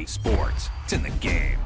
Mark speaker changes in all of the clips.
Speaker 1: sports. It's in the game.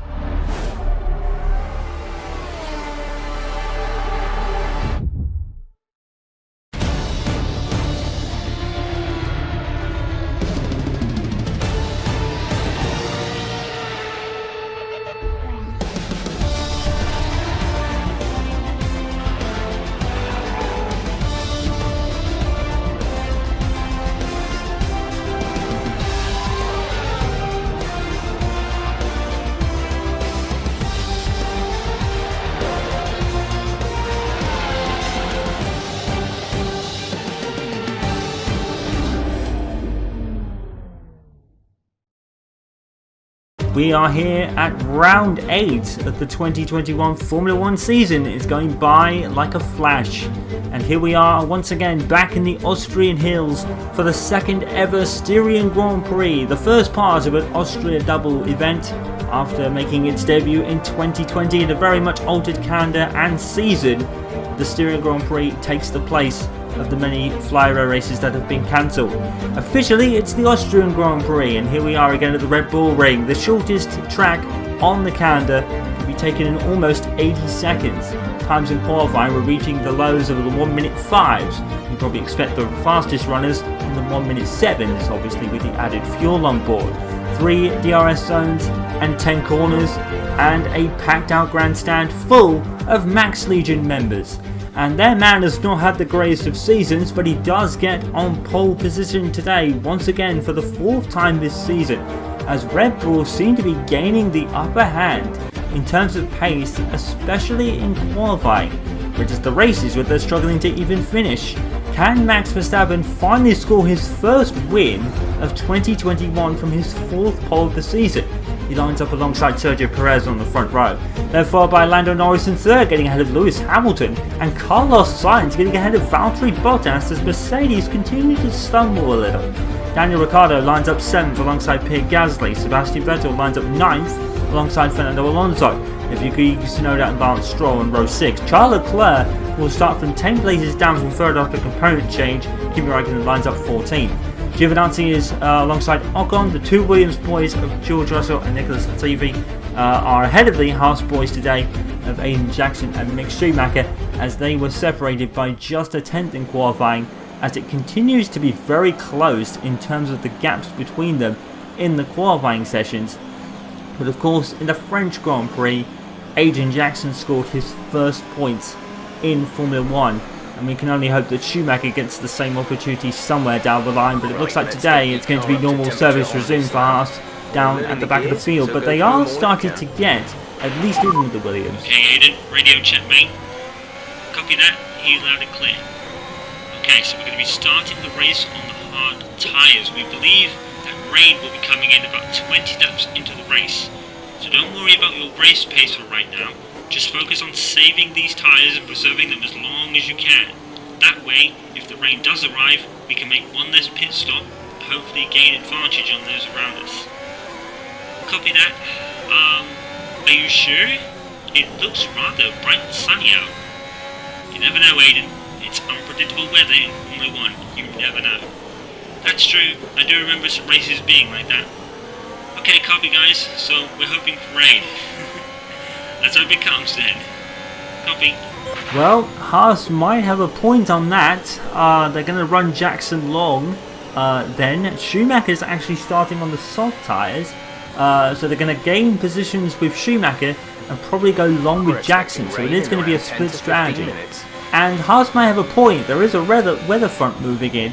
Speaker 2: We are here at round 8 of the 2021 Formula 1 season. It's going by like a flash. And here we are once again back in the Austrian hills for the second ever Styrian Grand Prix, the first part of an Austria double event after making its debut in 2020 in a very much altered calendar and season. The Styrian Grand Prix takes the place of the many fly-row races that have been cancelled. Officially, it's the Austrian Grand Prix, and here we are again at the Red Bull Ring. The shortest track on the calendar will be taken in almost 80 seconds. Times in qualifying were reaching the lows of the 1:05s. You probably expect the fastest runners in the 1:07s, obviously with the added fuel on board. 3 DRS zones and 10 corners, and a packed out grandstand full of Max Legion members. And their man has not had the greatest of seasons, but he does get on pole position today, once again for the 4th time this season, as Red Bull seem to be gaining the upper hand in terms of pace, especially in qualifying, which is the races where they're struggling to even finish. Can Max Verstappen finally score his first win of 2021 from his 4th pole of the season? He lines up alongside Sergio Perez on the front row. They're followed by Lando Norris in 3rd, getting ahead of Lewis Hamilton, and Carlos Sainz getting ahead of Valtteri Bottas as Mercedes continue to stumble a little. Daniel Ricciardo lines up 7th alongside Pierre Gasly. Sebastian Vettel lines up 9th alongside Fernando Alonso. Yuki Tsunoda and Lance Stroll in row 6. Charles Leclerc will start from 10 places down from 3rd after component change. Kimi Raikkonen lines up 14th. Giovinazzi is alongside Ocon. The 2 Williams boys of George Russell and Nicholas Latifi are ahead of the HAAS boys today of Aiden Jackson and Mick Schumacher, as they were separated by just a 10th in qualifying, as it continues to be very close in terms of the gaps between them in the qualifying sessions. But of course, in the French Grand Prix, Aiden Jackson scored his first points in Formula 1. And we can only hope that Schumacher gets the same opportunity somewhere down the line, but it looks like today it's going to be normal service resumed for HAAS down at the back of the field, but they are starting to get at least even with the Williams.
Speaker 3: Okay, Aiden, radio check, mate. Copy that, he's loud and clear. Okay, so we're going to be starting the race on the hard tyres. We believe that rain will be coming in about 20 laps into the race, so don't worry about your race pace for right now. Just focus on saving these tyres and preserving them as long as you can. That way, if the rain does arrive, we can make one less pit stop and hopefully gain advantage on those around us. Copy that. Are you sure? It looks rather bright and sunny out. You never know, Aiden. It's unpredictable weather in Formula 1. You never know. That's true. I do remember some races being like that. Okay, copy guys. So we're hoping for rain. Let's hope it comes then. Copy.
Speaker 2: Well, HAAS might have a point on that. They're going to run Jackson long. Then Schumacher's actually starting on the soft tyres. So they're going to gain positions with Schumacher and probably go long with Jackson. So it is going to be a split strategy. And HAAS might have a point. There is a weather front moving in,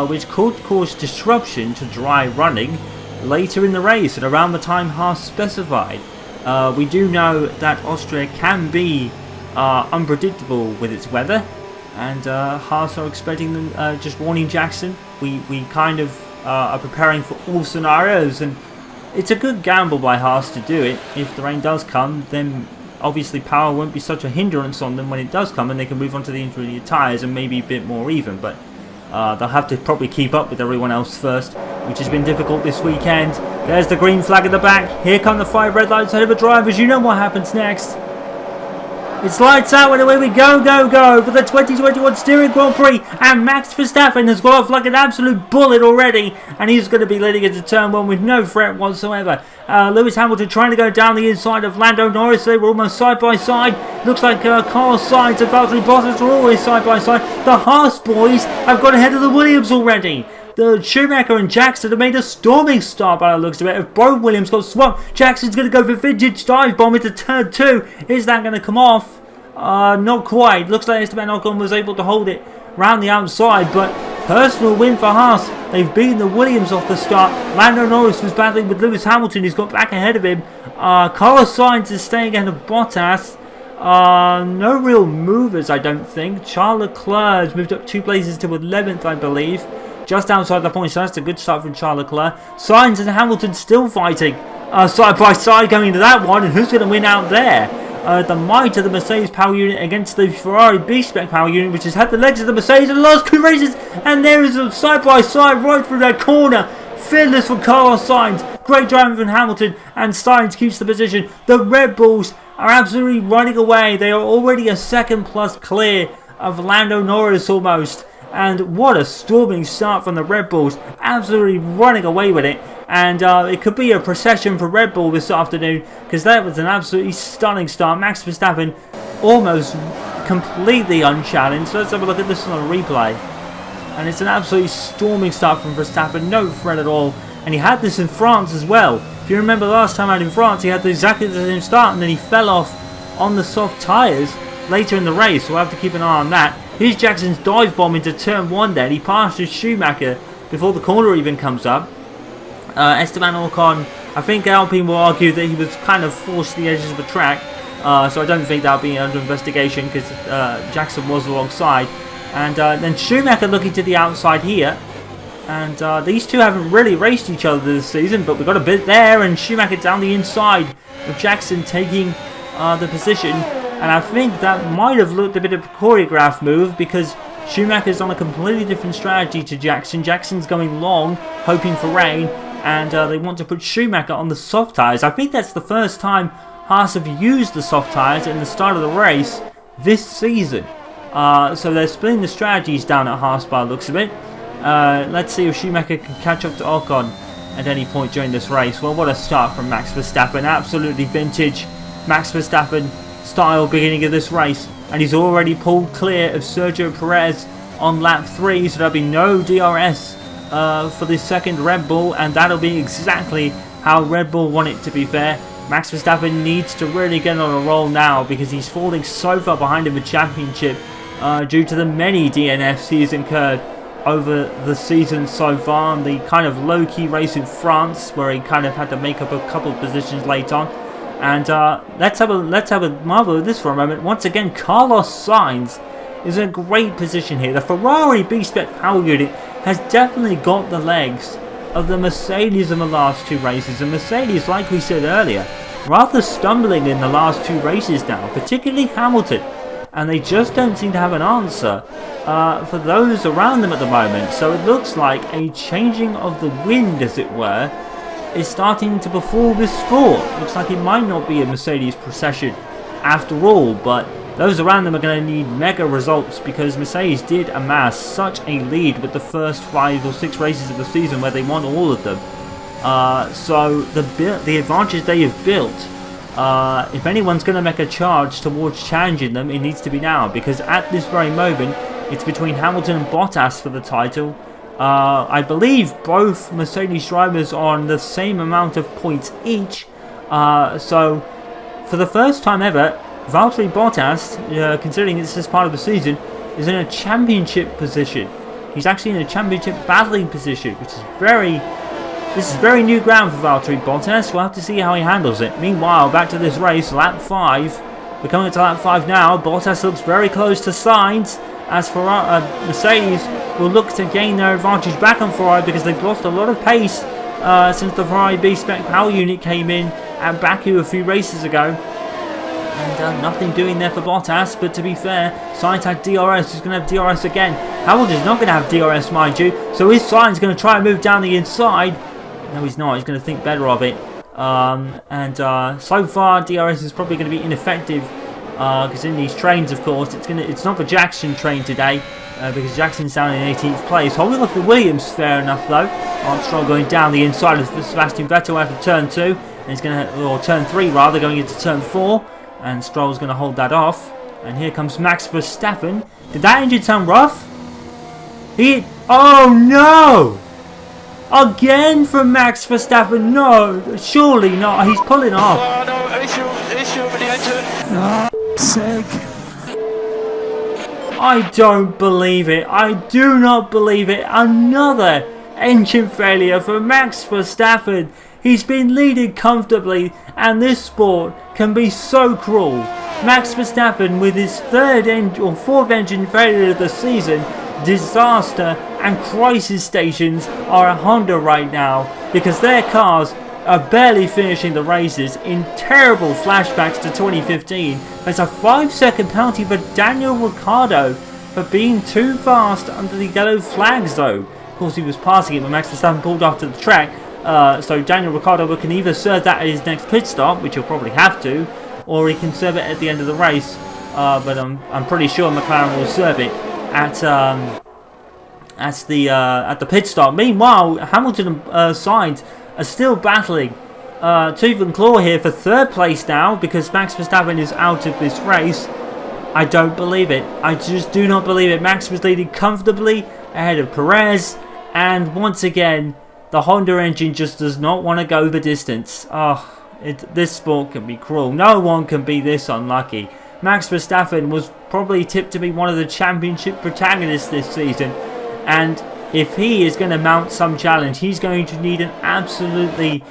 Speaker 2: which could cause disruption to dry running later in the race at around the time HAAS specified. We do know that Austria can be unpredictable with its weather, and HAAS are expecting them, just warning Jackson. We kind of are preparing for all scenarios, and it's a good gamble by HAAS to do it. If the rain does come, then obviously power won't be such a hindrance on them when it does come, and they can move on to the intermediate tyres and maybe a bit more even, but they'll have to probably keep up with everyone else first, which has been difficult this weekend. There's the green flag at the back. Here come the 5 red lights ahead of the drivers. You know what happens next. It's lights out and away we go for the 2021 Styrian Grand Prix, and Max Verstappen has got off like an absolute bullet already, and he's going to be leading into turn 1 with no threat whatsoever. Lewis Hamilton trying to go down the inside of Lando Norris. They were almost side by side. Looks like Carlos Sainz and Valtteri Bottas are always side by side. The HAAS boys have got ahead of the Williams already. The Schumacher and Jackson have made a storming start by the looks of it. If both Williams got swapped, Jackson's going to go for vintage dive bomb into turn 2. Is that going to come off? Not quite. Looks like Esteban Ocon was able to hold it round the outside, but personal win for Haas. They've beaten the Williams off the start. Lando Norris was battling with Lewis Hamilton. He's got back ahead of him. Carlos Sainz is staying ahead of Bottas. No real movers, I don't think. Charles Leclerc has moved up 2 places to 11th, I believe. Just outside the point, so that's a good start from Charles Leclerc. Sainz and Hamilton still fighting side by side going into that one, and who's going to win out there? The might of the Mercedes power unit against the Ferrari B-Spec power unit, which has had the legs of the Mercedes in the last 2 races, and there is a side by side right through that corner. Fearless from Carlos Sainz, great driving from Hamilton, and Sainz keeps the position. The Red Bulls are absolutely running away. They are already a second plus clear of Lando Norris almost. And what a storming start from the Red Bulls, absolutely running away with it. And it could be a procession for Red Bull this afternoon, because that was an absolutely stunning start. Max Verstappen almost completely unchallenged. Let's have a look at this on a replay. And it's an absolutely storming start from Verstappen, no threat at all. And he had this in France as well. If you remember last time out in France, he had exactly the same start, and then he fell off on the soft tyres later in the race, so we'll have to keep an eye on that. Here's Jackson's dive bomb into turn 1 then. He passes Schumacher before the corner even comes up. Esteban Ocon, I think Alpine will argue that he was kind of forced to the edges of the track. So I don't think that'll be under investigation, because Jackson was alongside. And then Schumacher looking to the outside here. And these two haven't really raced each other this season, but we've got a bit there, and Schumacher down the inside with Jackson taking the position. And I think that might have looked a bit of a choreographed move, because Schumacher's on a completely different strategy to Jackson. Jackson's going long, hoping for rain, and they want to put Schumacher on the soft tyres. I think that's the first time Haas have used the soft tyres in the start of the race this season. So they're splitting the strategies down at Haas by the looks of it. Let's see if Schumacher can catch up to Ocon at any point during this race. Well, what a start from Max Verstappen. Absolutely vintage Max Verstappen style beginning of this race, and he's already pulled clear of Sergio Perez on lap 3, so there'll be no DRS for the second Red Bull, and that'll be exactly how Red Bull want it, to be fair. Max Verstappen needs to really get on a roll now, because he's falling so far behind in the championship due to the many DNFs he's incurred over the season so far, and the kind of low-key race in France where he kind of had to make up a couple of positions late on. And let's have a marvel at this for a moment. Once again, Carlos Sainz is in a great position here. The Ferrari B-Spec power unit has definitely got the legs of the Mercedes in the last 2 races. And Mercedes, like we said earlier, rather stumbling in the last 2 races now, particularly Hamilton. And they just don't seem to have an answer for those around them at the moment. So it looks like a changing of the wind, as it were, is starting to befall this sport. Looks like it might not be a Mercedes procession after all, but those around them are going to need mega results, because Mercedes did amass such a lead with the first 5 or 6 races of the season where they won all of them. So the advantage they have built, if anyone's going to make a charge towards challenging them, it needs to be now, because at this very moment it's between Hamilton and Bottas for the title. I believe both Mercedes drivers are on the same amount of points each. So for the first time ever, Valtteri Bottas, considering this is part of the season, is in a championship position. He's actually in a championship battling position, which is very new ground for Valtteri Bottas. We'll have to see how he handles it. Meanwhile, back to this race, lap 5. We're coming to lap 5 now. Bottas looks very close to Sainz, as for Mercedes will look to gain their advantage back on Ferrari, because they've lost a lot of pace since the Ferrari B-Spec power unit came in at Baku a few races ago. And nothing doing there for Bottas, but to be fair, Sainz had DRS, he's going to have DRS again. Hamilton's not going to have DRS, mind you, so is Sainz going to try and move down the inside? No, he's not, he's going to think better of it. So far, DRS is probably going to be ineffective because in these trains, of course, it's not the Jackson train today, because Jackson's down in 18th place. Holding off the Williams, fair enough though. Stroll going down the inside of Sebastian Vettel out of turn 2, and he's going to, or turn 3 rather, going into turn 4, and Stroll's going to hold that off. And here comes Max Verstappen. Did that engine sound rough? Oh no! Again from Max Verstappen. No, surely not. He's pulling off.
Speaker 4: Oh no, issue with the engine. No, sick.
Speaker 2: I don't believe it. I do not believe it. Another engine failure for Max Verstappen. He's been leading comfortably, and this sport can be so cruel. Max Verstappen with his fourth engine failure of the season. Disaster and crisis stations are at Honda right now because their cars are barely finishing the races in terrible flashbacks to 2015. There's a 5-second penalty for Daniel Ricciardo for being too fast under the yellow flags though. Of course he was passing it when Max Verstappen pulled off to the track, so Daniel Ricciardo can either serve that at his next pit stop, which he'll probably have to, or he can serve it at the end of the race, but I'm pretty sure McLaren will serve it at the pit stop. Meanwhile, Hamilton and Sainz are still battling tooth and claw here for third place now because Max Verstappen is out of this race. I don't believe it. I just do not believe it. Max was leading comfortably ahead of Perez, and once again the Honda engine just does not want to go the distance. This sport can be cruel. No one can be this unlucky. Max Verstappen was probably tipped to be one of the championship protagonists this season, and if he is going to mount some challenge, he's going to need an absolutely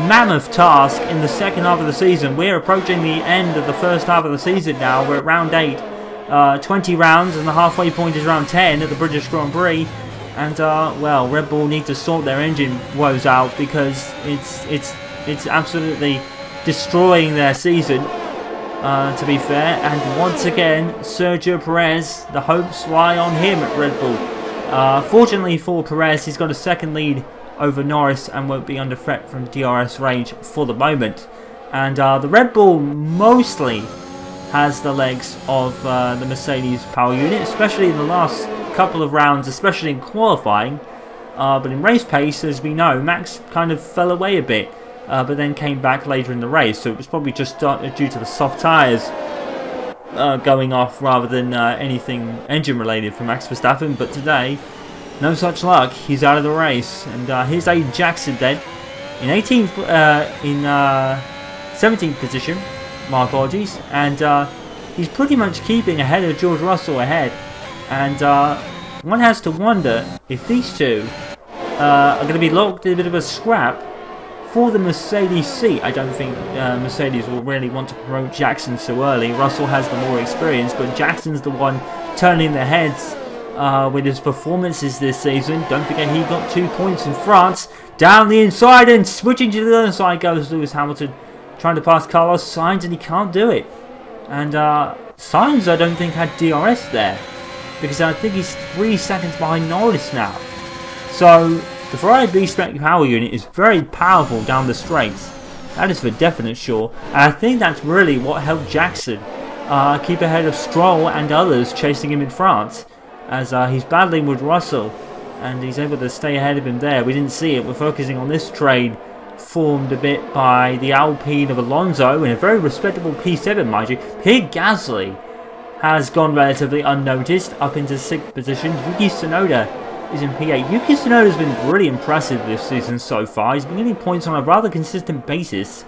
Speaker 2: mammoth task in the second half of the season. We're approaching the end of the first half of the season now. We're at round 8, 20 rounds, and the halfway point is round 10 at the British Grand Prix. And well, Red Bull need to sort their engine woes out because it's absolutely destroying their season. To be fair, and once again, Sergio Perez, the hopes lie on him at Red Bull. Fortunately for Perez, he's got a second lead over Norris and won't be under threat from DRS range for the moment. And the Red Bull mostly has the legs of the Mercedes power unit, especially in the last couple of rounds, especially in qualifying. But in race pace, as we know, Max kind of fell away a bit, but then came back later in the race. So it was probably just due to the soft tyres going off rather than anything engine related for Max Verstappen. But today, no such luck. He's out of the race. And here's Aiden Jackson then in 17th position. My apologies. And he's pretty much keeping ahead of George Russell ahead. And one has to wonder if these two are going to be locked in a bit of a scrap for the Mercedes seat. I don't think Mercedes will really want to promote Jackson so early. Russell has the more experience, but Jackson's the one turning their heads with his performances this season. Don't forget he got 2 points in France. Down the inside and switching to the other side goes Lewis Hamilton, trying to pass Carlos Sainz, and he can't do it. And Sainz, I don't think, had DRS there, because I think he's 3 seconds behind Norris now. So the Ferrari B-Spec power unit is very powerful down the straights. That is for definite sure. And I think that's really what helped Jackson keep ahead of Stroll and others chasing him in France, as he's battling with Russell and he's able to stay ahead of him there. We didn't see it. We're focusing on this train formed a bit by the Alpine of Alonso in a very respectable P7, mind you. Pierre Gasly has gone relatively unnoticed up into 6th position. Yuki Tsunoda is in P8. Yuki Tsunoda has been really impressive this season so far. He's been getting points on a rather consistent basis,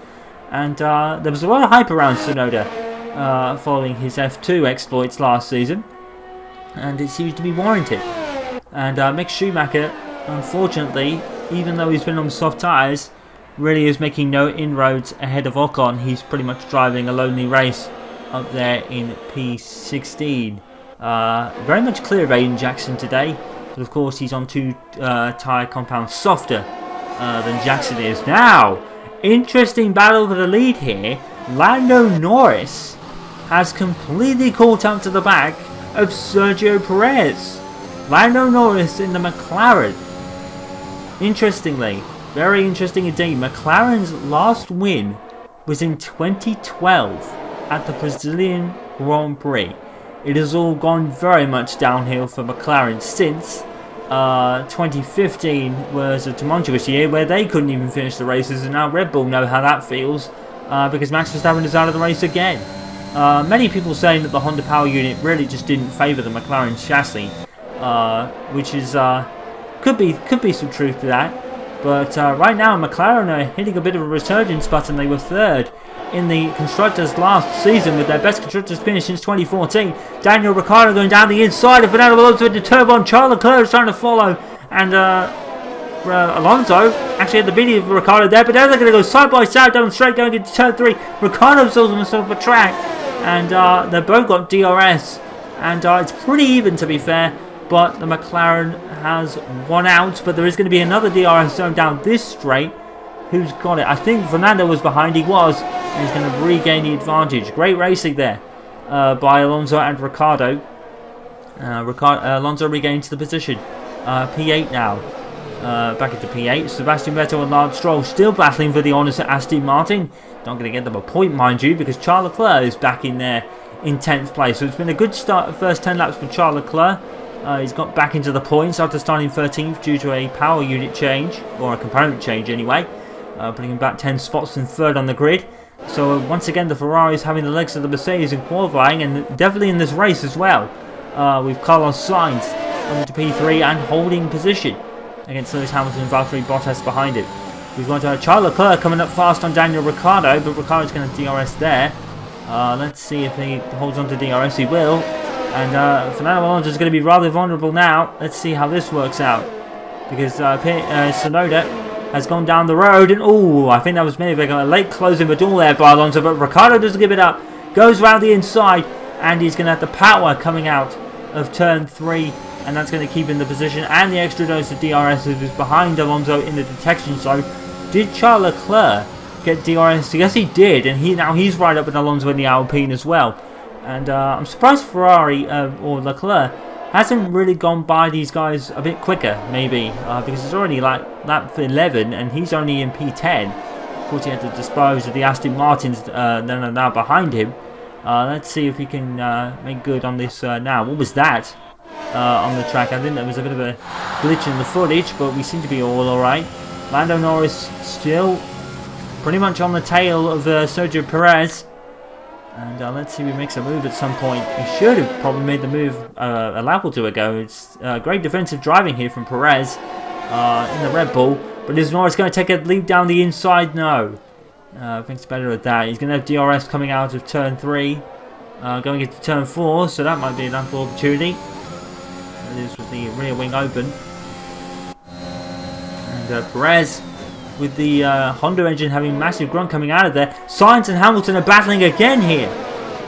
Speaker 2: and there was a lot of hype around Tsunoda following his F2 exploits last season, and it seems to be warranted. And Mick Schumacher, unfortunately, even though he's been on soft tyres, really is making no inroads ahead of Ocon. He's pretty much driving a lonely race up there in P16. Very much clear of Aiden Jackson today, but of course he's on 2 tyre compounds softer than Jackson is. Now, interesting battle for the lead here. Lando Norris has completely caught up to the back of Sergio Perez. Lando Norris in the McLaren. Interestingly, very interesting indeed, McLaren's last win was in 2012 at the Brazilian Grand Prix. It has all gone very much downhill for McLaren since 2015 was a tumultuous year where they couldn't even finish the races, and now Red Bull know how that feels because Max Verstappen is out of the race again. Many people saying that the Honda power unit really just didn't favour the McLaren chassis, which is could be some truth to that. But right now McLaren are hitting a bit of a resurgence button. They were third in the Constructors last season with their best Constructors finish since 2014. Daniel Ricciardo going down the inside of Fernando Alonso into turn one. Charles Leclerc is trying to follow, and Alonso actually had the beating of Ricciardo there, but now they're going to go side by side down straight going into turn three. Ricciardo's on himself a track, and they've both got DRS, and it's pretty even to be fair, but the McLaren has one out, but there is going to be another DRS zone down this straight. Who's got it? I think Fernando was behind. He was. And he's going to regain the advantage. Great racing there by Alonso and Ricciardo. Alonso regains the position. P8 now. Back into P8. Sebastian Vettel and Lance Stroll still battling for the honours at Aston Martin. Not going to get them a point, mind you, because Charles Leclerc is back in there in 10th place. So it's been a good start. First 10 laps for Charles Leclerc. He's got back into the points after starting 13th due to a power unit change, or a component change anyway. Putting him back 10 spots and third on the grid. So once again the Ferrari is having the legs of the Mercedes in qualifying, and definitely in this race as well. With Carlos Sainz coming to P3 and holding position against Lewis Hamilton and Valtteri Bottas behind him. We've got Charles Leclerc coming up fast on Daniel Ricciardo, but Ricciardo's going to DRS there. Let's see if he holds on to DRS. He will. And Fernando Alonso is going to be rather vulnerable now. Let's see how this works out, because Tsunoda has gone down the road, and I think that was maybe a late closing the door there by Alonso, but Ricciardo doesn't give it up, goes round the inside, and he's going to have the power coming out of turn 3, and that's going to keep him in the position, and the extra dose of DRS is behind Alonso in the detection zone. Did Charles Leclerc get DRS? Yes, he did, and he's right up with Alonso in the Alpine as well. And I'm surprised Ferrari or Leclerc hasn't really gone by these guys a bit quicker, maybe, because it's already like lap 11 and he's only in P10. Of course, he had to dispose of the Aston Martins that are now behind him. Let's see if he can make good on this now. What was that on the track? I think there was a bit of a glitch in the footage, but we seem to be all alright. Lando Norris still pretty much on the tail of Sergio Perez. And let's see if he makes a move at some point. He should have probably made the move a lap or two ago. It's great defensive driving here from Perez in the Red Bull. But is Norris going to take a leap down the inside? No. I think it's better at that. He's going to have DRS coming out of turn 3. Going into turn 4. So that might be an ample opportunity. It is with the rear wing open. And Perez, with the Honda engine having massive grunt coming out of there. Sainz and Hamilton are battling again here.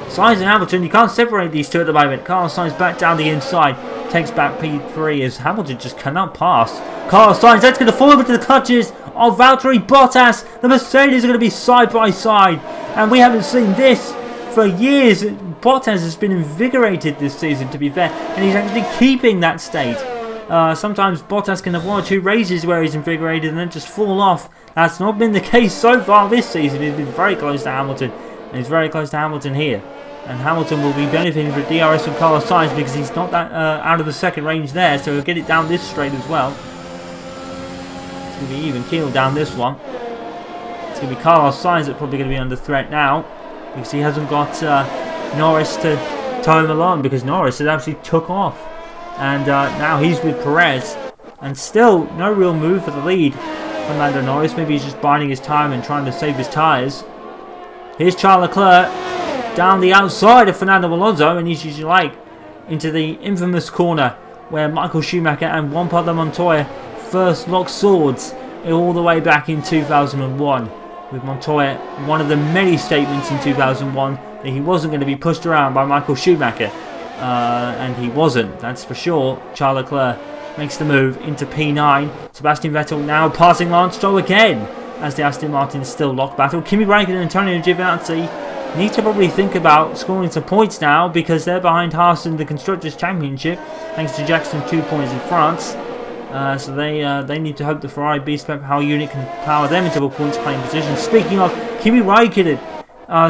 Speaker 2: Sainz and Hamilton, you can't separate these two at the moment. Carlos Sainz back down the inside, takes back P3 as Hamilton just cannot pass. Carlos Sainz, that's going to fall into the clutches of Valtteri Bottas. The Mercedes are going to be side by side, and we haven't seen this for years. Bottas has been invigorated this season, to be fair, and he's actually keeping that state. Sometimes Bottas can have 1 or 2 races where he's invigorated and then just fall off. That's not been the case so far this season. He's been very close to Hamilton, and he's very close to Hamilton here. And Hamilton will be benefiting from DRS from Carlos Sainz because he's not that out of the second range there, so he'll get it down this straight as well. It's going to be even keel down this one. It's going to be Carlos Sainz that's probably going to be under threat now, because he hasn't got Norris to tow him along, because Norris has actually took off. And now he's with Perez, and still no real move for the lead from Lando Norris. Maybe he's just biding his time and trying to save his tyres. Here's Charles Leclerc down the outside of Fernando Alonso, and he's usually like into the infamous corner where Michael Schumacher and Juan Pablo Montoya first locked swords all the way back in 2001. With Montoya, one of the many statements in 2001 that he wasn't going to be pushed around by Michael Schumacher. And he wasn't, that's for sure. Charles Leclerc makes the move into P9. Sebastian Vettel now passing Lance Stroll again as the Aston Martin still locked battle. Kimi Räikkönen and Antonio Giovinazzi need to probably think about scoring some points now, because they're behind HAAS in the Constructors' Championship thanks to Jackson 2 points in France. So they need to hope the Ferrari Beast Power unit can power them into a points playing position. Speaking of, Kimi Räikkönen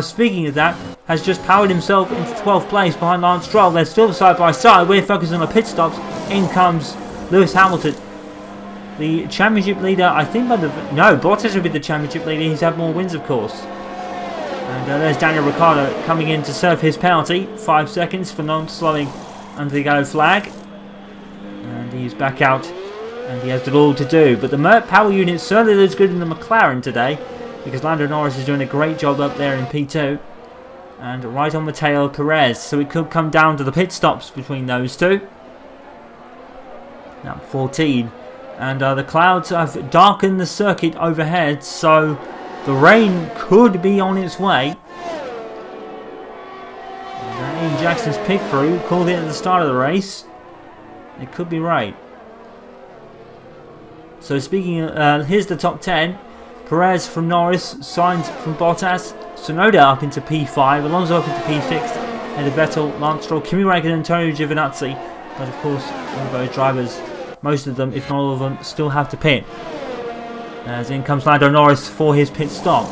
Speaker 2: speaking of that, has just powered himself into 12th place behind Lance Stroll. They're still side by side. We're focusing on the pit stops. In comes Lewis Hamilton, the championship leader. I think Bottas would be the championship leader. He's had more wins, of course. And there's Daniel Ricciardo coming in to serve his penalty. 5 seconds for not slowing under the yellow flag. And he's back out. And he has it all to do. But the Merc power unit certainly looks good in the McLaren today, because Lando Norris is doing a great job up there in P2. And right on the tail of Perez. So it could come down to the pit stops between those two. Now 14. And the clouds have darkened the circuit overhead, so the rain could be on its way. Aiden Jackson's pit crew called it at the start of the race. It could be right. So speaking of, here's the top 10. Perez from Norris, Sainz from Bottas, Tsunoda up into P5, Alonso up into P6, and Vettel, Lance Stroll, Kimi Räikkönen, Antonio Giovinazzi. But of course, all of those drivers, most of them, if not all of them, still have to pit. As in comes Lando Norris for his pit stop.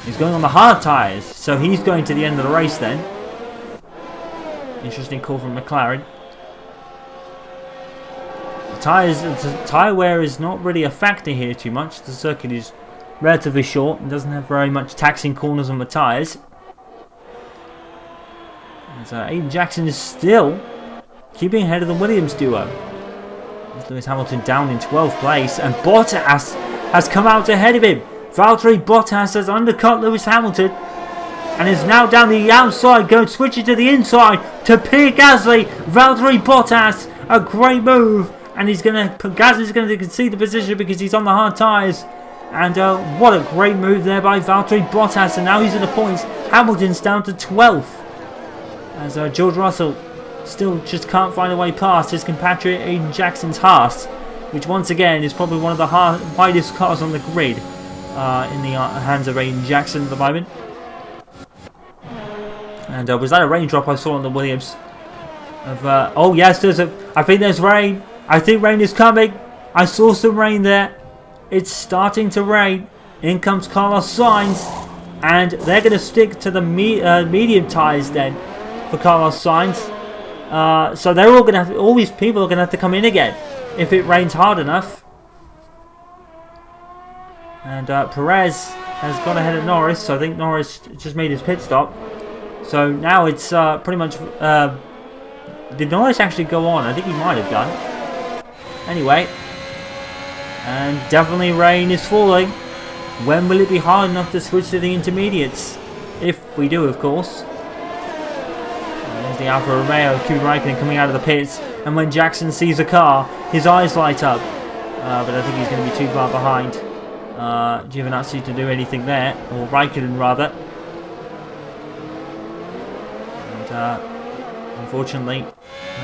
Speaker 2: He's going on the hard tyres, so he's going to the end of the race then. Interesting call from McLaren. The tyre wear is not really a factor here too much. The circuit is relatively short and doesn't have very much taxing corners on the tyres. As Aiden Jackson is still keeping ahead of the Williams duo. There's Lewis Hamilton down in 12th place, and Bottas has come out ahead of him. Valtteri Bottas has undercut Lewis Hamilton and is now down the outside, going to switch it to the inside to Pierre Gasly. Valtteri Bottas, a great move. And Gasly's going to concede the position because he's on the hard tyres. And what a great move there by Valtteri Bottas. And now he's in the points. Hamilton's down to 12th. As George Russell still just can't find a way past his compatriot Aiden Jackson's HAAS, which once again is probably one of the widest cars on the grid in the hands of Aiden Jackson at the moment. And was that a raindrop I saw on the Williams? Oh yes, I think there's rain. I think rain is coming. I saw some rain there. It's starting to rain. In comes Carlos Sainz. And they're going to stick to the medium tyres then for Carlos Sainz. So they're all going to have, all these people are going to have to come in again if it rains hard enough. And Perez has gone ahead of Norris. So I think Norris just made his pit stop. So now it's pretty much... did Norris actually go on? I think he might have done. Anyway, and definitely rain is falling. When will it be hard enough to switch to the intermediates? If we do, of course. And there's the Alfa Romeo, Kimi Räikkönen coming out of the pits. And when Jackson sees a car, his eyes light up. But I think he's going to be too far behind Giovinazzi to do anything there. Or Räikkönen, rather. And unfortunately,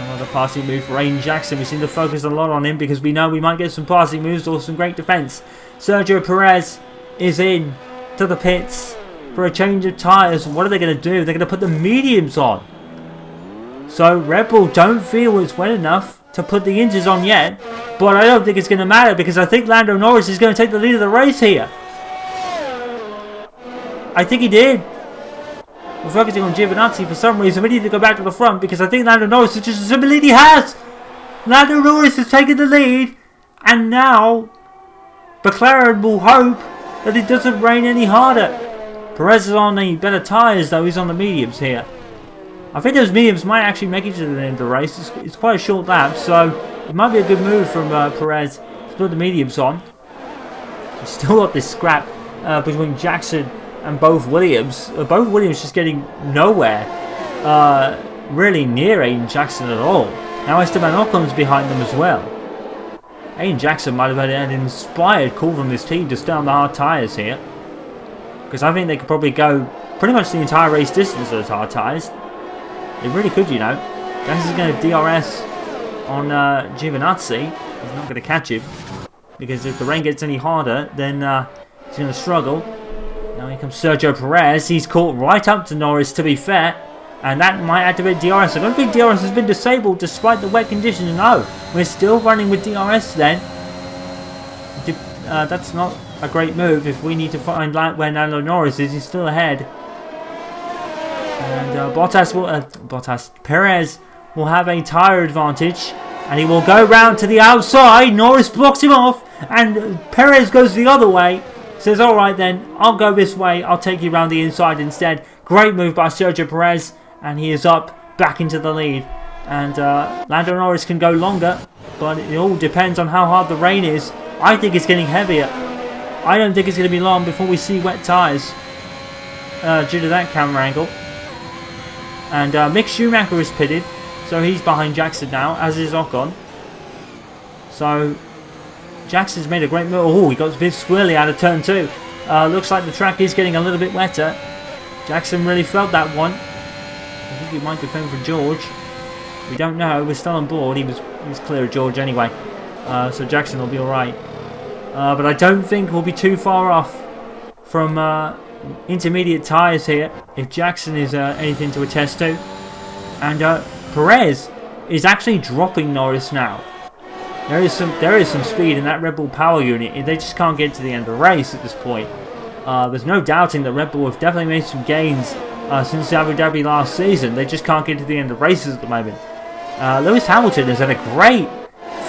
Speaker 2: another passing move for Aiden Jackson. We seem to focus a lot on him because we know we might get some passing moves or some great defence. Sergio Perez is in to the pits for a change of tyres. What are they going to do? They're going to put the mediums on. So Red Bull don't feel it's wet enough to put the inters on yet. But I don't think it's going to matter because I think Lando Norris is going to take the lead of the race here. I think he did. We're focusing on Giovinazzi for some reason. We need to go back to the front because I think Lando Norris is just as a lead he has. Lando Norris has taken the lead. And now McLaren will hope that it doesn't rain any harder. Perez is on the better tyres though. He's on the mediums here. I think those mediums might actually make it to the end of the race. It's quite a short lap, so it might be a good move from Perez to put the mediums on. He's still got this scrap between Jackson and both Williams. Both Williams just getting nowhere really near Aiden Jackson at all. Now Esteban Ocon's behind them as well. Aiden Jackson might have had an inspired call from this team to stay on the hard tyres here. Because I think they could probably go pretty much the entire race distance of those hard tyres. They really could, you know. Jackson's going to DRS on Giovinazzi. He's not going to catch him. Because if the rain gets any harder, then he's going to struggle. Now here comes Sergio Perez. He's caught right up to Norris, to be fair. And that might activate DRS. I don't think DRS has been disabled despite the wet conditions. No, we're still running with DRS then. That's not a great move if we need to find where Lando Norris is. He's still ahead And Perez will have a tyre advantage, and he will go round to the outside. Norris blocks him off, and Perez goes the other way. Says, alright then, I'll go this way, I'll take you round the inside instead. Great move by Sergio Perez, and he is up back into the lead. And Lando Norris can go longer, but it all depends on how hard the rain is. I think it's getting heavier. I don't think it's going to be long before we see wet tyres due to that camera angle. And Mick Schumacher is pitted, so he's behind Jackson now, as is Ocon. So Jackson's made a great move. Oh, he got a bit squirrely out of turn 2. Looks like the track is getting a little bit wetter. Jackson really felt that one. I think he might defend for George. We don't know. We're still on board. He was clear of George anyway. So Jackson will be alright. But I don't think we'll be too far off from intermediate tyres here, if Jackson is anything to attest to. And Perez is actually dropping Norris now. There is some speed in that Red Bull power unit. They just can't get to the end of the race at this point. There's no doubting that Red Bull have definitely made some gains since Abu Dhabi last season. They just can't get to the end of races at the moment. Lewis Hamilton has had a great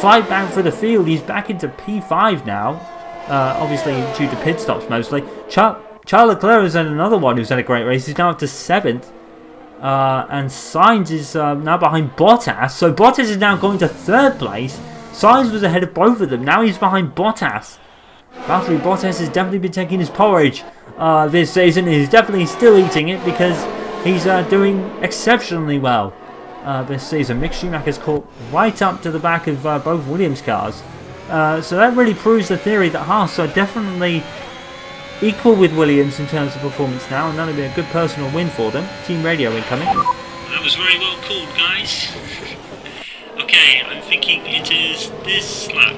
Speaker 2: fight back for the field. He's back into P5 now. Obviously due to pit stops mostly. Charles Leclerc has had another one who's had a great race. He's now up to 7th. And Sainz is now behind Bottas. So Bottas is now going to 3rd place. Sainz was ahead of both of them. Now he's behind Bottas. Valtteri Bottas has definitely been taking his porridge this season. He's definitely still eating it because he's doing exceptionally well this season. Mick Schumacher's caught right up to the back of both Williams cars. So that really proves the theory that HAAS are definitely equal with Williams in terms of performance now, and that'll be a good personal win for them. Team radio incoming.
Speaker 3: That was very well called, guys. Okay, I'm thinking it is this lap.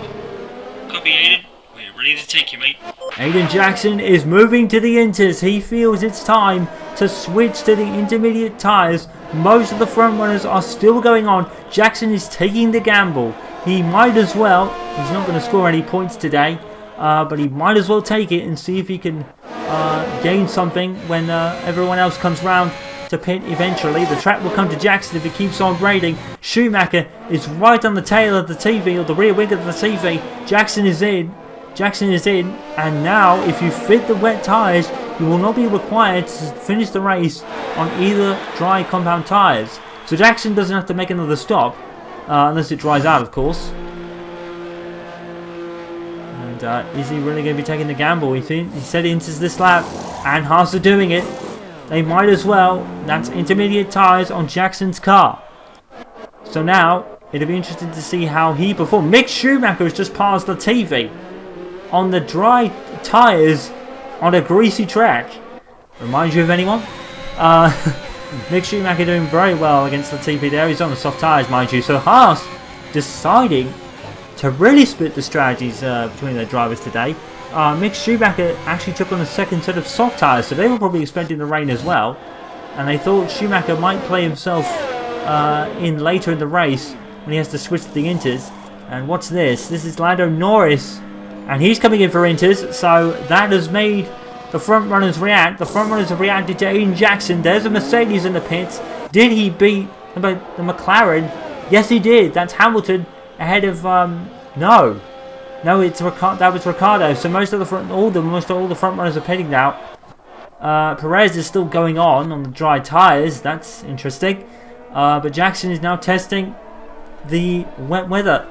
Speaker 3: Copy, Aiden. We're ready to take you, mate.
Speaker 2: Aiden Jackson is moving to the inters. He feels it's time to switch to the intermediate tyres. Most of the front runners are still going on. Jackson is taking the gamble. He might as well. He's not going to score any points today. But he might as well take it and see if he can gain something when everyone else comes round to pit eventually. The track will come to Jackson if he keeps on braiding. Schumacher is right on the tail of the TV, or the rear wing of the TV. Jackson is in. And now if you fit the wet tyres, you will not be required to finish the race on either dry compound tyres. So Jackson doesn't have to make another stop, unless it dries out, of course. Is he really going to be taking the gamble? He said he enters this lap, and HAAS are doing it. They might as well. That's intermediate tyres on Jackson's car. So now, it'll be interesting to see how he performs. Mick Schumacher has just passed the TV on the dry tyres on a greasy track. Remind you of anyone? Mick Schumacher doing very well against the TV there. He's on the soft tyres, mind you. So HAAS deciding to really split the strategies between their drivers today. Mick Schumacher actually took on a second set of soft tyres, so they were probably expecting the rain as well. And they thought Schumacher might play himself in later in the race when he has to switch to the inters. And what's this? This is Lando Norris, and he's coming in for inters, so that has made the front runners react. The front runners have reacted to Aiden Jackson. There's a Mercedes in the pits. Did he beat the McLaren? Yes, he did. That's Hamilton ahead of no, it's that was Ricciardo. So most of the front, almost all the front runners are pitting now. Perez is still going on the dry tyres. That's interesting. But Jackson is now testing the wet weather,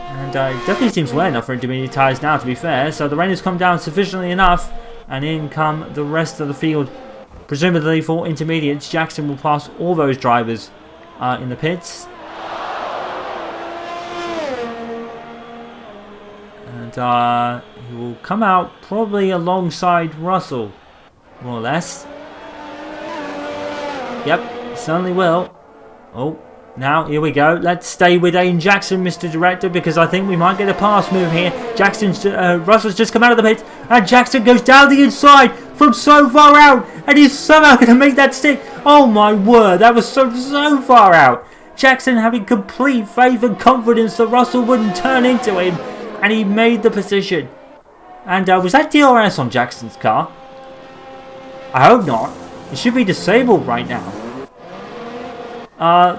Speaker 2: and it definitely seems wet enough for intermediate tyres now, to be fair. So the rain has come down sufficiently enough, and in come the rest of the field. Presumably for intermediates, Jackson will pass all those drivers in the pits. And he will come out probably alongside Russell, more or less. Yep, certainly will. Oh, now here we go. Let's stay with Aiden Jackson, Mr. Director, because I think we might get a pass move here. Russell's just come out of the pit, and Jackson goes down the inside from so far out, and he's somehow going to make that stick. Oh my word, that was so far out. Jackson having complete faith and confidence that Russell wouldn't turn into him, and he made the position. And was that DRS on Jackson's car? I hope not. It should be disabled right now.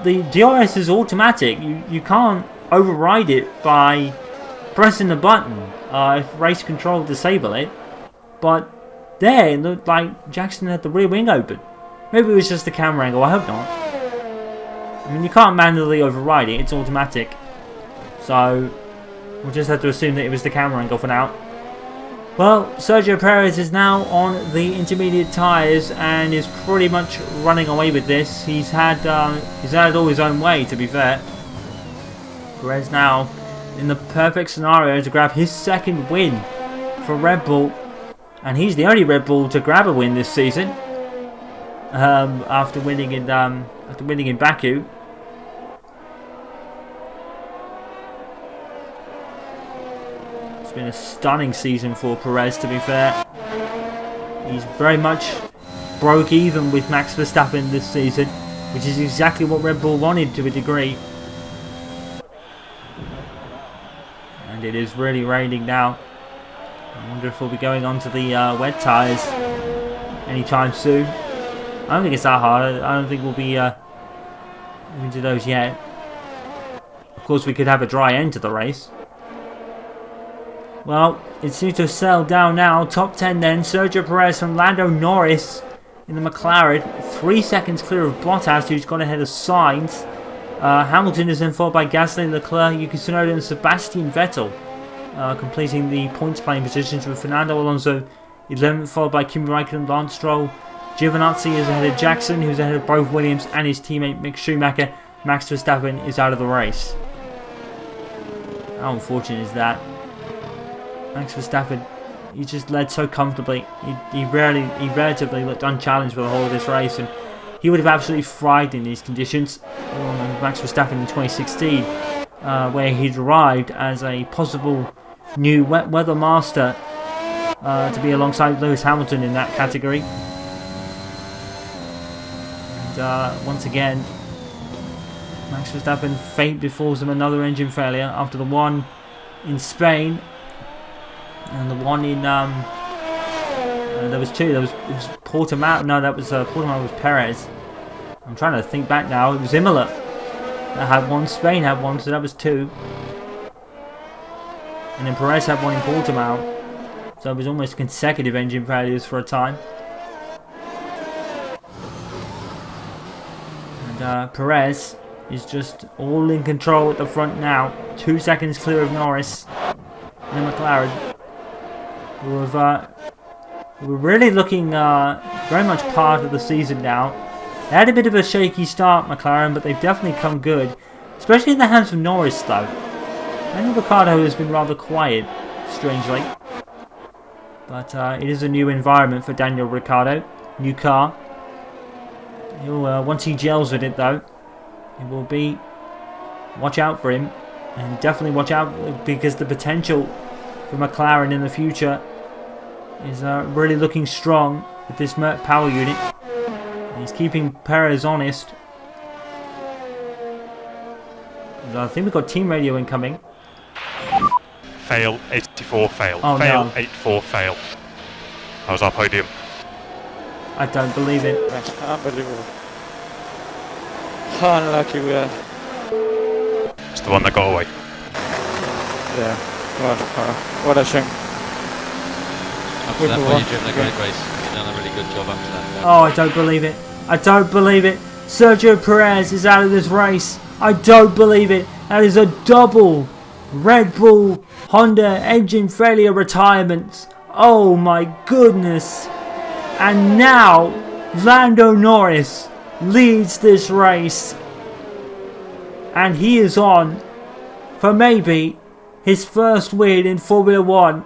Speaker 2: The DRS is automatic. You can't override it by pressing the button. If race control disable it. But there, it looked like Jackson had the rear wing open. Maybe it was just the camera angle. I hope not. I mean, you can't manually override it. It's automatic. So, we'll just have to assume that it was the camera angle for now. Well, Sergio Perez is now on the intermediate tyres and is pretty much running away with this. He's had it all his own way, to be fair. Perez now in the perfect scenario to grab his second win for Red Bull, and he's the only Red Bull to grab a win this season. After winning in Baku. It's been a stunning season for Perez, to be fair. He's very much broke even with Max Verstappen this season, which is exactly what Red Bull wanted to a degree. And it is really raining now. I wonder if we'll be going on to the wet tyres anytime soon. I don't think it's that hard. I don't think we'll be into those yet. Of course, we could have a dry end to the race. Well, it seems to have settled down now. Top 10 then. Sergio Perez and Lando Norris in the McLaren. 3 seconds clear of Bottas, who's gone ahead of Sainz. Hamilton is then followed by Gasly, Leclerc, Yuki Tsunoda and Sebastian Vettel. Completing the points playing positions with Fernando Alonso 11th, followed by Kimi Raikkonen, Lance Stroll. Giovinazzi is ahead of Jackson, who's ahead of both Williams and his teammate Mick Schumacher. Max Verstappen is out of the race. How unfortunate is that? Max Verstappen, he just led so comfortably. He relatively looked unchallenged for the whole of this race, and he would have absolutely thrived in these conditions. Max Verstappen in 2016, where he'd arrived as a possible new wet weather master to be alongside Lewis Hamilton in that category. And once again, Max Verstappen, fate befalls him another engine failure after the one in Spain. And the one in, there was two. It was Portimao. No, that was Portimao was Perez. I'm trying to think back now. It was Imola that had one. Spain had one, so that was two. And then Perez had one in Portimao. So it was almost consecutive engine failures for a time. And Perez is just all in control at the front now. 2 seconds clear of Norris and the McLaren. We're really looking very much part of the season now. They had a bit of a shaky start, McLaren, but they've definitely come good. Especially in the hands of Norris, though. Daniel Ricciardo has been rather quiet, strangely. But it is a new environment for Daniel Ricciardo. New car. He'll, once he gels with it, though, it will be... Watch out for him. And definitely watch out, because the potential for McLaren in the future is really looking strong with this Merc power unit. And he's keeping Perez honest. And I think we've got team radio incoming.
Speaker 5: Fail, 84, fail.
Speaker 2: Oh,
Speaker 5: fail,
Speaker 2: no.
Speaker 5: 84, fail. That was our podium.
Speaker 2: I don't believe it.
Speaker 4: Unbelievable. How unlucky we are.
Speaker 5: It's the one that got away.
Speaker 4: Yeah, what a shame.
Speaker 6: After that point, you've driven a great race. You've done a really good job after that.
Speaker 2: Oh, I don't believe it. I don't believe it. Sergio Perez is out of this race. I don't believe it. That is a double Red Bull Honda engine failure retirement. Oh my goodness. And now Lando Norris leads this race. And he is on for maybe his first win in Formula 1.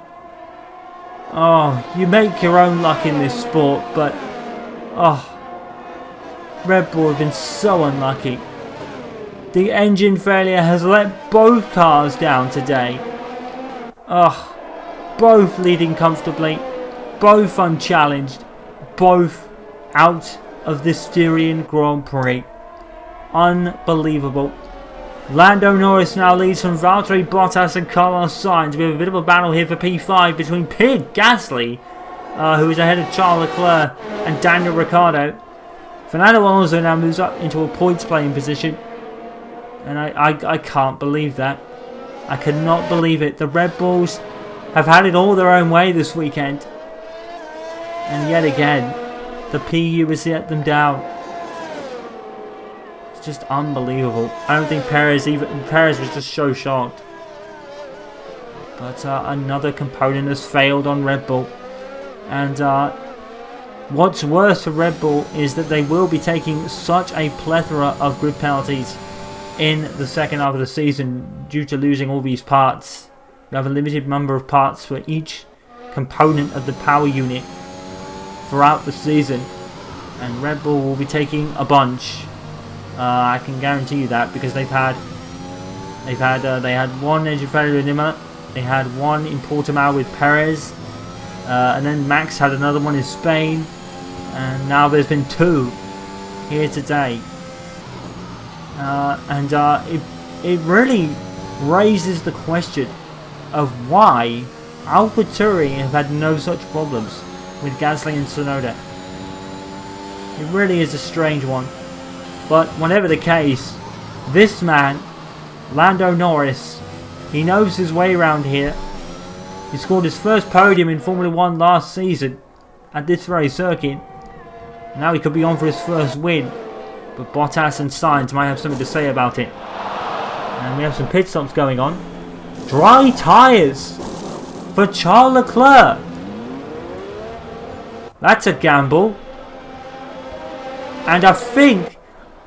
Speaker 2: Oh, you make your own luck in this sport, but Red Bull have been so unlucky. The engine failure has let both cars down today. Both leading comfortably, both unchallenged, both out of the Styrian Grand Prix. Unbelievable. Lando Norris now leads from Valtteri Bottas and Carlos Sainz. We have a bit of a battle here for P5 between Pierre Gasly, who is ahead of Charles Leclerc, and Daniel Ricciardo. Fernando Alonso now moves up into a points playing position. And I can't believe that. I cannot believe it. The Red Bulls have had it all their own way this weekend. And yet again, the PU has let them down. It's just unbelievable. I don't think Perez was just so shocked. But another component has failed on Red Bull. And what's worse for Red Bull is that they will be taking such a plethora of grid penalties in the second half of the season due to losing all these parts. You have a limited number of parts for each component of the power unit throughout the season, and Red Bull will be taking a bunch. I can guarantee you that, because they had one engine failure in Imola, they had one in Portimao with Perez, and then Max had another one in Spain, and now there's been two here today. It really raises the question of why AlphaTauri have had no such problems with Gasly and Tsunoda. It really is a strange one. But whatever the case, this man, Lando Norris, he knows his way around here. He scored his first podium in Formula 1 last season at this very circuit. Now he could be on for his first win. But Bottas and Sainz might have something to say about it. And we have some pit stops going on. Dry tyres for Charles Leclerc. That's a gamble. And I think,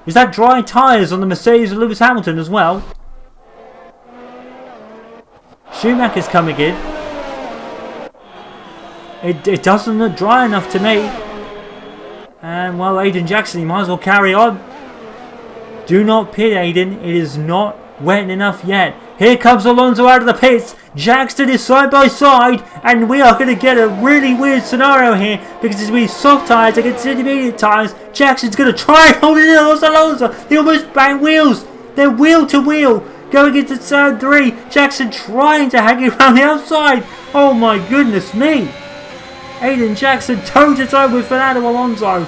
Speaker 2: is that dry tyres on the Mercedes of Lewis Hamilton as well? Schumacher's coming in. It doesn't look dry enough to me. And well, Aiden Jackson, you might as well carry on. Do not pit, Aiden. It is not wet enough yet. Here comes Alonso out of the pits. Jackson is side by side, and we are going to get a really weird scenario here, because it's going to be soft tyres against intermediate tyres. Jackson's going to try and hold it in Alonso. He almost banged wheels. They're wheel to wheel going into turn 3. Jackson trying to hang it around the outside. Oh my goodness me. Aiden Jackson toe to toe with Fernando Alonso,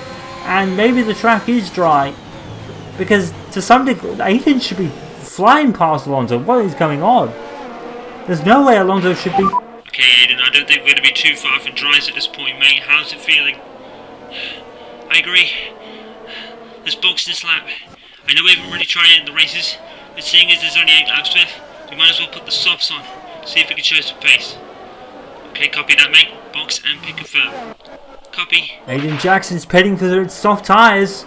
Speaker 2: and maybe the track is dry, because to some degree Aiden should be flying past Alonso. What is going on? There's no way Alonso should be.
Speaker 3: Okay, Aiden, I don't think we're going to be too far from dries at this point, mate. How's it feeling? I agree. Let's box this lap. I know we haven't really tried it in the races, but seeing as there's only 8 laps left, we might as well put the softs on, see if we can show some pace. Okay, copy that, mate. Box and pick confirm. Copy.
Speaker 2: Aiden Jackson's pitting for the soft tyres,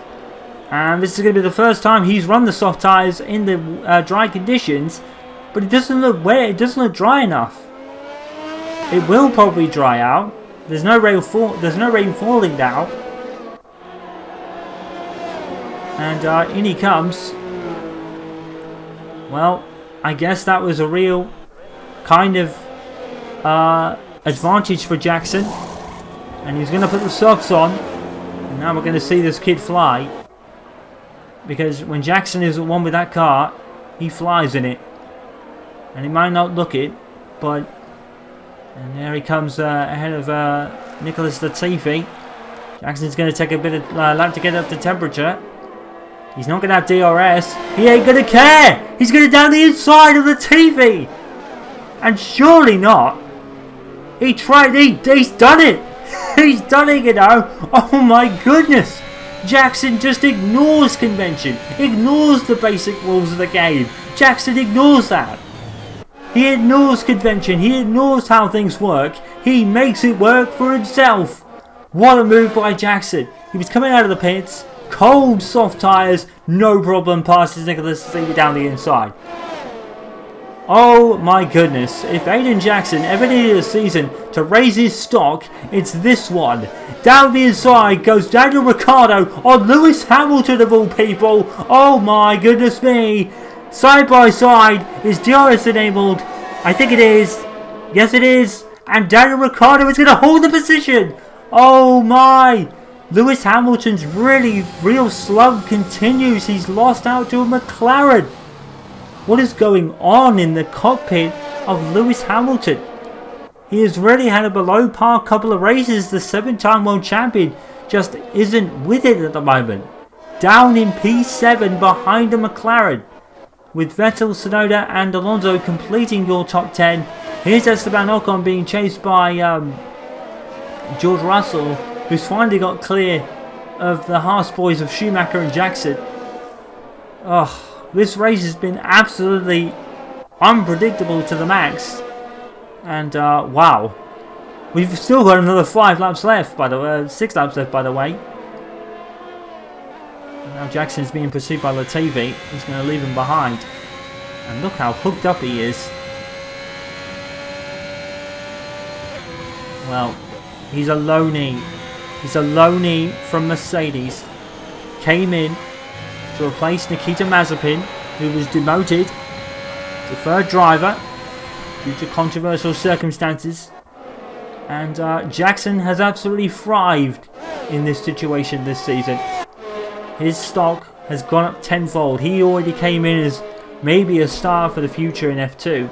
Speaker 2: and this is going to be the first time he's run the soft tyres in the dry conditions, but it doesn't look wet. It doesn't look dry enough. It will probably dry out. There's no rain falling now, and in he comes. Well, I guess that was a real kind of advantage for Jackson, and he's going to put the softs on, and now we're going to see this kid fly, because when Jackson is the one with that car, he flies in it, and he might not look it, but and there he comes ahead of Nicholas Latifi. Jackson's going to take a bit of lap to get up to temperature. He's not going to have DRS. He ain't going to care. He's going to down the inside of Latifi, and surely not. He tried. He's done it. He's done it, you know. Oh my goodness. Jackson just ignores convention. Ignores the basic rules of the game. Jackson ignores that. He ignores convention. He ignores how things work. He makes it work for himself. What a move by Jackson. He was coming out of the pits. Cold, soft tyres. No problem. Passes Nicholas Latifi down the inside. Oh my goodness, if Aiden Jackson ever needed a season to raise his stock, it's this one. Down the inside goes Daniel Ricciardo on Lewis Hamilton of all people. Oh my goodness me. Side by side, is DRS enabled? I think it is. Yes it is. And Daniel Ricciardo is going to hold the position. Oh my. Lewis Hamilton's real slump continues. He's lost out to a McLaren. What is going on in the cockpit of Lewis Hamilton? He has really had a below par couple of races. The 7-time world champion just isn't with it at the moment. down in P7 behind a McLaren. With Vettel, Tsunoda and Alonso completing your top 10. Here's Esteban Ocon being chased by George Russell, who's finally got clear of the Haas boys of Schumacher and Jackson. Oh, this race has been absolutely unpredictable to the max. And wow, we've still got another 5 laps left, by the way, 6 laps left, by the way. And now Jackson's being pursued by Latifi. He's going to leave him behind. And look how hooked up he is. Well, he's a loanee. He's a loanee from Mercedes. Came in to replace Nikita Mazepin, who was demoted to third driver due to controversial circumstances. And Jackson has absolutely thrived in this situation this season. His stock has gone up tenfold. He already came in as maybe a star for the future in F2.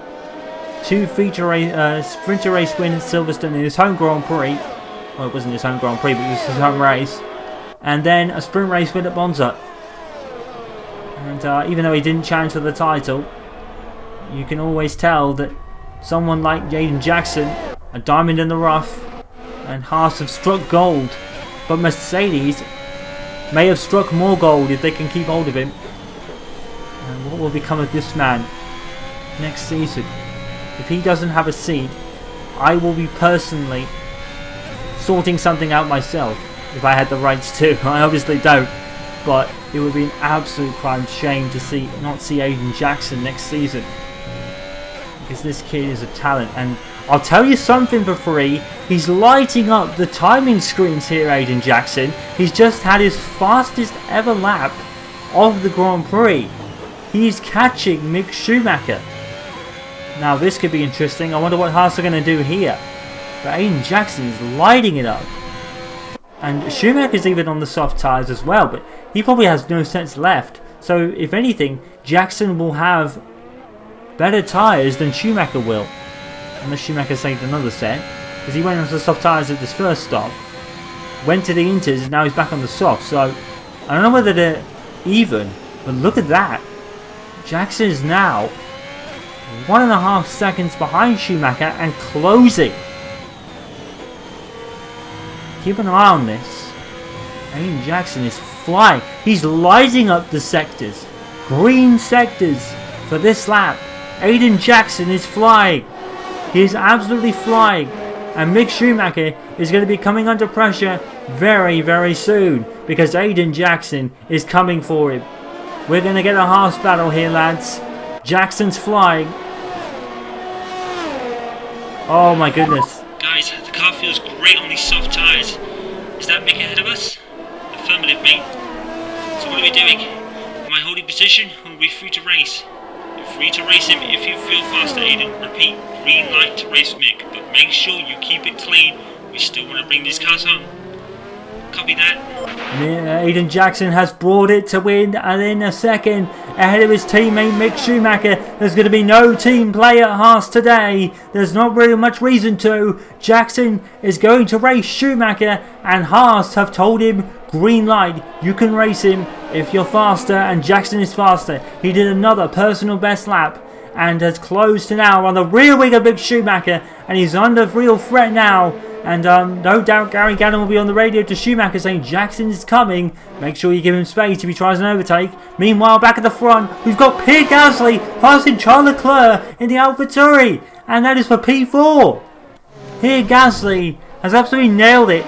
Speaker 2: 2 feature sprinter race win at Silverstone in his home Grand Prix. Well, it wasn't his home Grand Prix, but it was his home race. And then a sprint race win at Monza. And even though he didn't challenge for the title, you can always tell that someone like Aiden Jackson, a diamond in the rough, and Haas have struck gold. But Mercedes may have struck more gold if they can keep hold of him. And what will become of this man next season? If he doesn't have a seat, I will be personally sorting something out myself if I had the rights to. I obviously don't, but it would be an absolute prime shame to not see Aiden Jackson next season, because this kid is a talent. And I'll tell you something for free, he's lighting up the timing screens here, Aiden Jackson. He's just had his fastest ever lap of the Grand Prix. He's catching Mick Schumacher. Now this could be interesting. I wonder what Haas are going to do here. But Aiden Jackson is lighting it up. And Schumacher's even on the soft tyres as well, but he probably has no sense left. So if anything, Jackson will have better tyres than Schumacher will. Unless Schumacher saved another set. Because he went on the soft tyres at this first stop. Went to the inters and now he's back on the soft. So I don't know whether they're even. But look at that. Jackson is now 1.5 seconds behind Schumacher and closing. Keep an eye on this. Aiden Jackson is flying. He's lighting up the sectors. Green sectors for this lap. Aiden Jackson is flying. He is absolutely flying. And Mick Schumacher is going to be coming under pressure very, very soon. Because Aiden Jackson is coming for him. We're going to get a Haas battle here, lads. Jackson's flying. Oh my goodness.
Speaker 3: Guys, the car feels great on these soft tyres. Is that Mick ahead of us? Affirmative, mate. So what are we doing? Am I holding position or are we free to race? You're free to race him if you feel faster, Aiden. Repeat, green light to race Mick, but make sure you keep it clean. We still want to bring these cars home. Copy that.
Speaker 2: Aiden Jackson has brought it to win, and in a second, ahead of his teammate Mick Schumacher. There's going to be no team play at Haas today. There's not really much reason to. Jackson is going to race Schumacher, and Haas have told him, green light, you can race him if you're faster, and Jackson is faster. He did another personal best lap and has closed to now on the rear wing of Mick Schumacher, and he's under real threat now. And no doubt Gary Gannon will be on the radio to Schumacher saying Jackson is coming. Make sure you give him space if he tries an overtake. Meanwhile, back at the front, we've got Pierre Gasly passing Charles Leclerc in the AlphaTauri. And that is for P4. Pierre Gasly has absolutely nailed it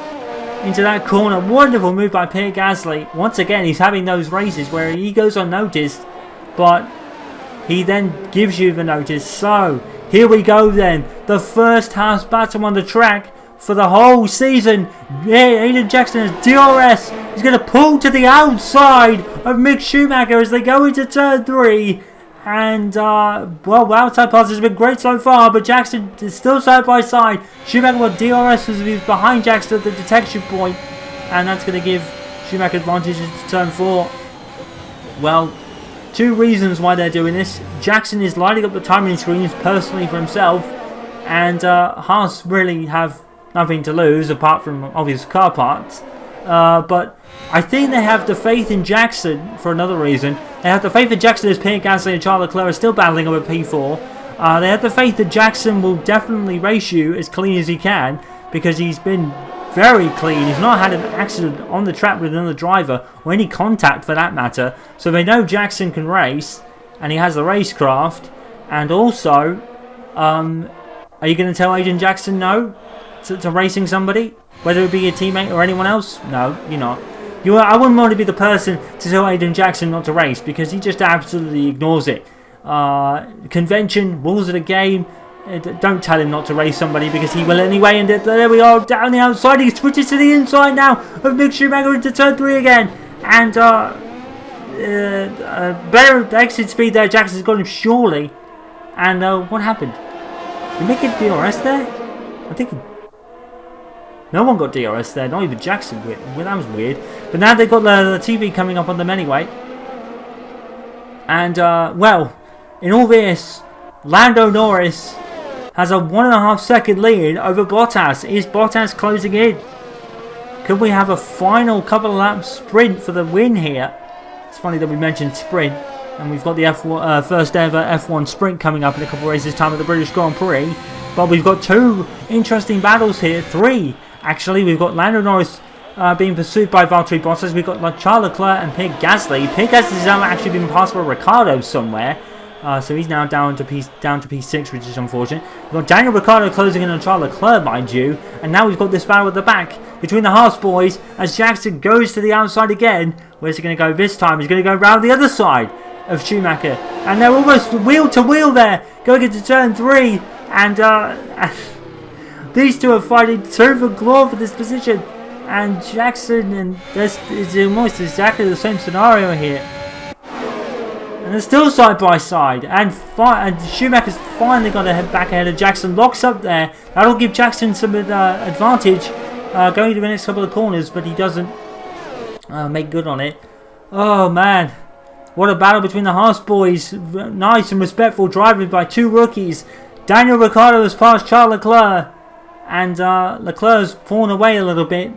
Speaker 2: into that corner. Wonderful move by Pierre Gasly. Once again, he's having those races where he goes unnoticed, but he then gives you the notice. So, here we go then. The first Haas battle on the track for the whole season. Yeah, Aiden Jackson has DRS. He's going to pull to the outside of Mick Schumacher as they go into turn 3. And, well, the outside pass has been great so far, but Jackson is still side by side. Schumacher will DRS as he's behind Jackson at the detection point, and that's going to give Schumacher advantage into turn 4. Well, 2 reasons why they're doing this. Jackson is lighting up the timing screens personally for himself, and Haas really have nothing to lose apart from obvious car parts. But I think they have the faith in Jackson for another reason. They have the faith in Jackson as Pierre Gasly and Charles Leclerc are still battling over P4. They have the faith that Jackson will definitely race you as clean as he can, because he's been very clean. He's not had an accident on the track with another driver, or any contact for that matter. So they know Jackson can race, and he has the racecraft. And also, are you going to tell Aiden Jackson no to racing somebody? Whether it be a teammate or anyone else? No, you're not. I wouldn't want to be the person to tell Aiden Jackson not to race, because he just absolutely ignores it. Convention, rules of the game. Don't tell him not to race somebody, because he will anyway. And there we are, down the outside. He's switches to the inside now of Mick Schumacher into turn 3 again. And better exit speed there. Jackson's got him surely. And what happened? Did Mick get DRS there? I think no one got DRS there. Not even Jackson. Well, that was weird. But now they've got the TV coming up on them anyway. And well, in all this, Lando Norris has a 1.5 second lead over Bottas. Is Bottas closing in? Could we have a final couple of laps sprint for the win here? It's funny that we mentioned sprint, and we've got the first ever F1 sprint coming up in a couple of races time at the British Grand Prix. But we've got 2 interesting battles here. 3 actually. We've got Lando Norris being pursued by Valtteri Bottas. We've got Charles Leclerc and Pierre Gasly. Pierre Gasly has now actually been passed by Ricciardo somewhere. So he's now down to P6, which is unfortunate. We've got Daniel Ricciardo closing in on Charles Leclerc, mind you. And now we've got this battle at the back between the HAAS boys as Jackson goes to the outside again. Where's he going to go this time? He's going to go around the other side of Schumacher. And they're almost wheel to wheel there, going into turn 3. And these two are fighting tooth and claw for this position. And Jackson, and this is almost exactly the same scenario here. And they're still side by side, and Schumacher's finally got to head back ahead of Jackson. Locks up there. That'll give Jackson some advantage going to the next couple of corners, but he doesn't make good on it. Oh man, what a battle between the HAAS boys. Nice and respectful driving by 2 rookies. Daniel Ricciardo has passed Charles Leclerc, and Leclerc's fallen away a little bit.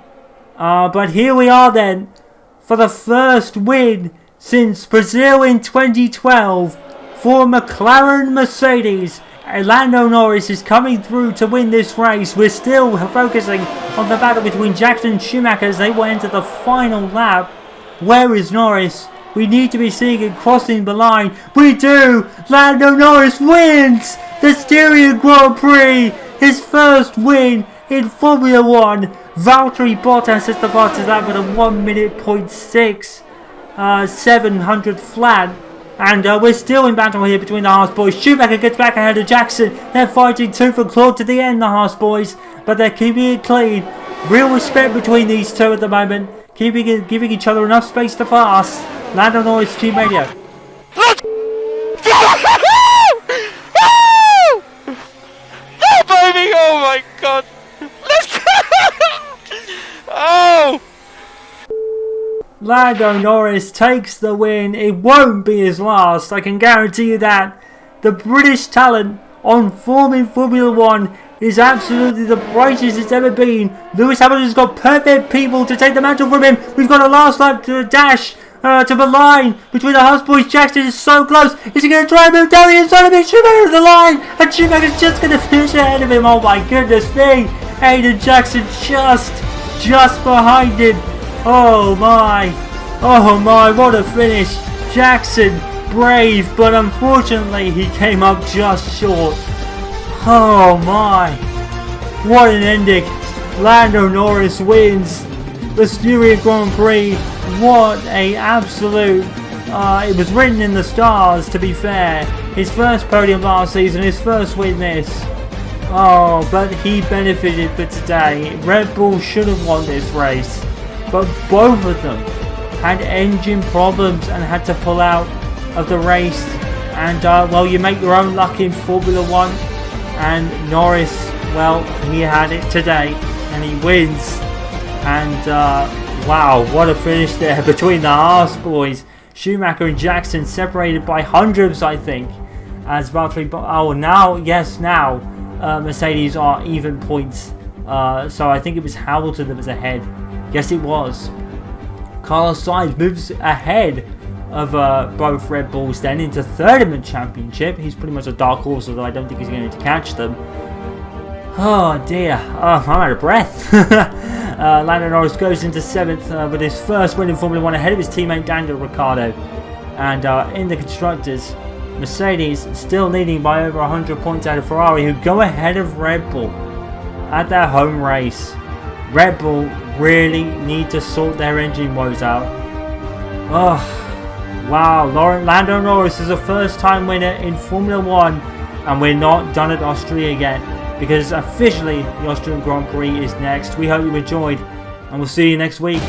Speaker 2: But here we are then, for the first win since Brazil in 2012 for McLaren Mercedes. Lando Norris is coming through to win this race. We're still focusing on the battle between Jackson and Schumacher as they will enter the final lap. Where is Norris? We need to be seeing him crossing the line. We do! Lando Norris wins the Styrian Grand Prix! His first win in Formula 1. Valtteri Bottas is the fastest lap with a 1 minute 0.6. 700 flat, and we're still in battle here between the HAAS boys. Schumacher gets back ahead of Jackson. They're fighting tooth and claw to the end, the HAAS boys, but they're keeping it clean. Real respect between these two at the moment, giving each other enough space to pass. Lando Norris, Team Radio.
Speaker 4: Oh baby, oh my god. Let's Oh!
Speaker 2: Lando Norris takes the win. It won't be his last, I can guarantee you that. The British talent on form in Formula 1 is absolutely the brightest it's ever been. Lewis Hamilton's got perfect people to take the mantle from him. We've got a last lap to dash to the line between the HAAS boys. Jackson is so close. Is he going to try and move down the inside of him? Schumacher to the line, and Schumacher's just going to finish ahead of him. Oh my goodness me. Aiden Jackson just behind him. Oh my, what a finish. Jackson, brave, but unfortunately he came up just short. Oh my, what an ending. Lando Norris wins the Styrian Grand Prix. What a absolute, it was written in the stars, to be fair. His first podium last season, his first win this. Oh, but he benefited for today. Red Bull should have won this race, but both of them had engine problems and had to pull out of the race. And well, you make your own luck in Formula 1, and Norris, well, he had it today and he wins. And wow, what a finish there between the HAAS boys. Schumacher and Jackson separated by hundreds, I think, as Valtteri. Oh, now, yes, now Mercedes are even points So I think it was Hamilton that was ahead. Yes, it was. Carlos Sainz moves ahead of both Red Bulls then into third in the championship. He's pretty much a dark horse, although I don't think he's going to catch them. Oh dear, I'm out of breath. Lando Norris goes into 7th with his first win in Formula 1 ahead of his teammate Daniel Ricciardo. And in the Constructors, Mercedes still leading by over 100 points out of Ferrari, who go ahead of Red Bull at their home race. Red Bull really need to sort their engine woes out. Oh, wow, Lando Norris is a first-time winner in Formula 1, and we're not done at Austria yet, because officially the Austrian Grand Prix is next. We hope you enjoyed, and we'll see you next week.